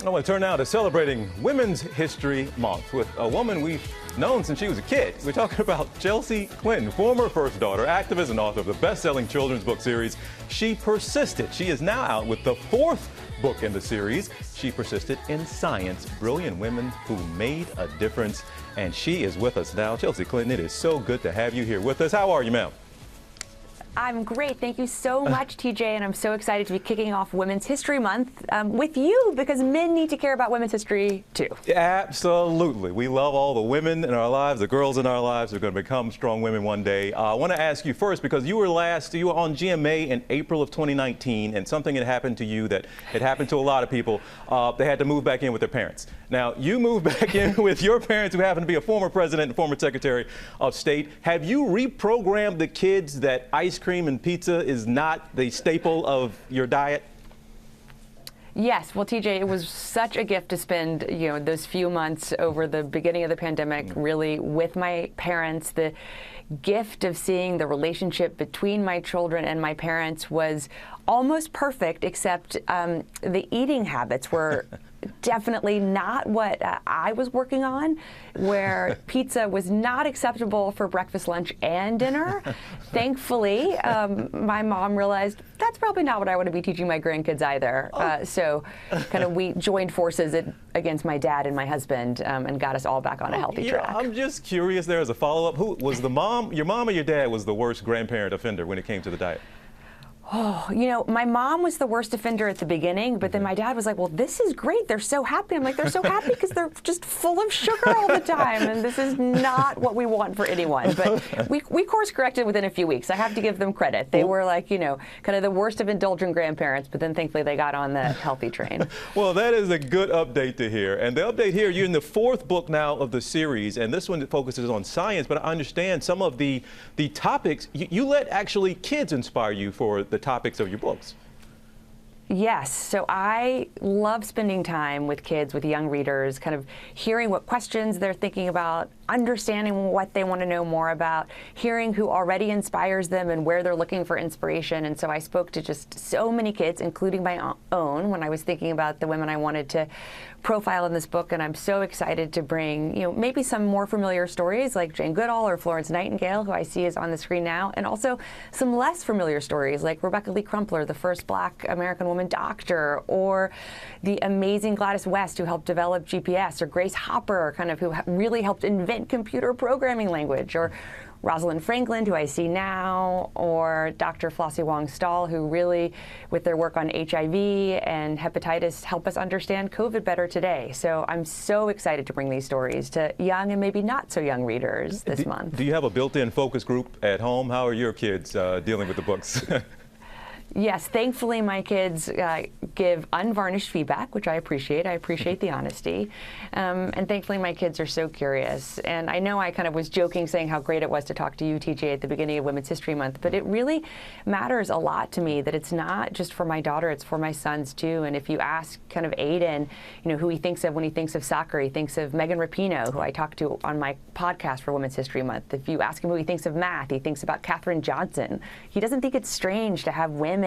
I want to turn now to celebrating Women's History Month with a woman we've known since she was a kid. We're talking about Chelsea Clinton, former First Daughter, activist and author of the best-selling children's book series, She Persisted. She is now out with the fourth book in the series, She Persisted in Science, Brilliant Women Who Made a Difference. And she is with us now. Chelsea Clinton, it is so good to have you here with us. How are you, ma'am? I'm great. Thank you so much, TJ, and I'm so excited to be kicking off Women's History Month with you, because men need to care about women's history too. Absolutely. We love all the women in our lives, the girls in our lives. They're going to become strong women one day. I want to ask you first, because you were on GMA in April of 2019, and something had happened to you that had happened to a lot of people. They had to move back in with their parents. Now, you moved back in with your parents, who happen to be a former president and former secretary of state. Have you reprogrammed the kids that ice cream and pizza is not the staple of your diet? Yes. Well, TJ, it was such a gift to spend, those few months over the beginning of the pandemic really with my parents. The gift of seeing the relationship between my children and my parents was almost perfect, except the eating habits were definitely not what I was working on, where pizza was not acceptable for breakfast, lunch, and dinner. Thankfully, my mom realized that's probably not what I want to be teaching my grandkids either. So kind of we joined forces against my dad and my husband and got us all back on a healthy track. I'm just curious there as a follow-up. Who was the mom? Your mom or your dad was the worst grandparent offender when it came to the diet? Oh, my mom was the worst offender at the beginning, but then my dad was like, well, this is great. They're so happy. I'm like, they're so happy because they're just full of sugar all the time, and this is not what we want for anyone. But we course corrected within a few weeks. I have to give them credit. They were like, kind of the worst of indulgent grandparents, but then thankfully they got on the healthy train. Well, that is a good update to hear. And the update here, you're in the fourth book now of the series, and this one focuses on science, but I understand some of the topics, you let actually kids inspire you for the topics of your books. Yes. So I love spending time with kids, with young readers, kind of hearing what questions they're thinking about, understanding what they want to know more about, hearing who already inspires them and where they're looking for inspiration. And so I spoke to just so many kids, including my own, when I was thinking about the women I wanted to profile in this book. And I'm so excited to bring, maybe some more familiar stories like Jane Goodall or Florence Nightingale, who I see is on the screen now, and also some less familiar stories like Rebecca Lee Crumpler, the first Black American woman doctor, or the amazing Gladys West, who helped develop GPS, or Grace Hopper, kind of who really helped invent computer programming language, or Rosalind Franklin, who I see now, or Dr. Flossie Wong-Stahl, who really, with their work on HIV and hepatitis, help us understand COVID better today. So I'm so excited to bring these stories to young and maybe not so young readers this month. Do you have a built-in focus group at home? How are your kids dealing with the books? Yes, thankfully my kids give unvarnished feedback, which I appreciate. I appreciate the honesty. And thankfully my kids are so curious. And I know I kind of was joking saying how great it was to talk to you, TJ, at the beginning of Women's History Month, but it really matters a lot to me that it's not just for my daughter, it's for my sons too. And if you ask kind of Aiden, who he thinks of when he thinks of soccer, he thinks of Megan Rapinoe, who I talked to on my podcast for Women's History Month. If you ask him who he thinks of math, he thinks about Katherine Johnson. He doesn't think it's strange to have women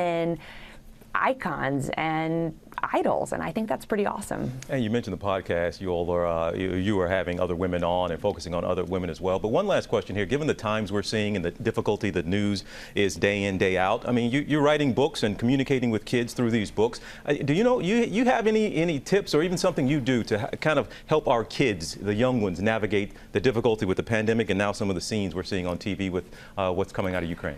icons and idols, and I think that's pretty awesome. And you mentioned the podcast. You all are you are having other women on and focusing on other women as well. But one last question here: given the times we're seeing and the difficulty that news is day in, day out, I mean, you're writing books and communicating with kids through these books. Do you have any tips or even something you do to kind of help our kids, the young ones, navigate the difficulty with the pandemic and now some of the scenes we're seeing on TV with what's coming out of Ukraine?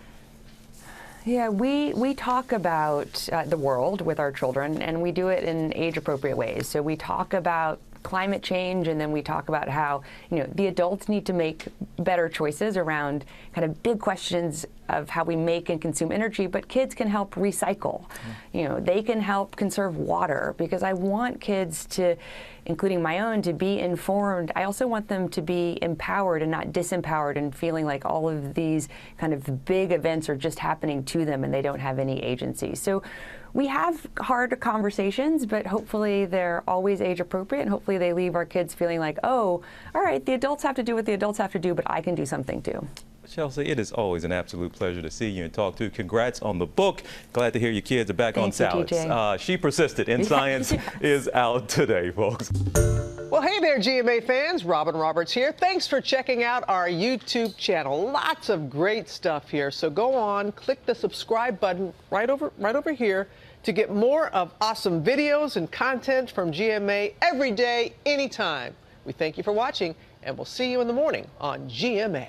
Yeah, we talk about the world with our children, and we do it in age-appropriate ways. So we talk about climate change, and then we talk about how the adults need to make better choices around kind of big questions of how we make and consume energy, but kids can help recycle. They can help conserve water, because I want kids to, including my own, to be informed. I also want them to be empowered and not disempowered and feeling like all of these kind of big events are just happening to them and they don't have any agency. So we have hard conversations, but hopefully they're always age appropriate, and hopefully they leave our kids feeling like, oh, all right, the adults have to do what the adults have to do, but I can do something too. Chelsea, it is always an absolute pleasure to see you and talk to you. Congrats on the book. Glad to hear your kids are back on salads. She Persisted in Science is out today, folks. Well, hey there, GMA fans. Robin Roberts here. Thanks for checking out our YouTube channel. Lots of great stuff here. So go on, click the subscribe button right over here to get more of awesome videos and content from GMA every day, anytime. We thank you for watching, and we'll see you in the morning on GMA.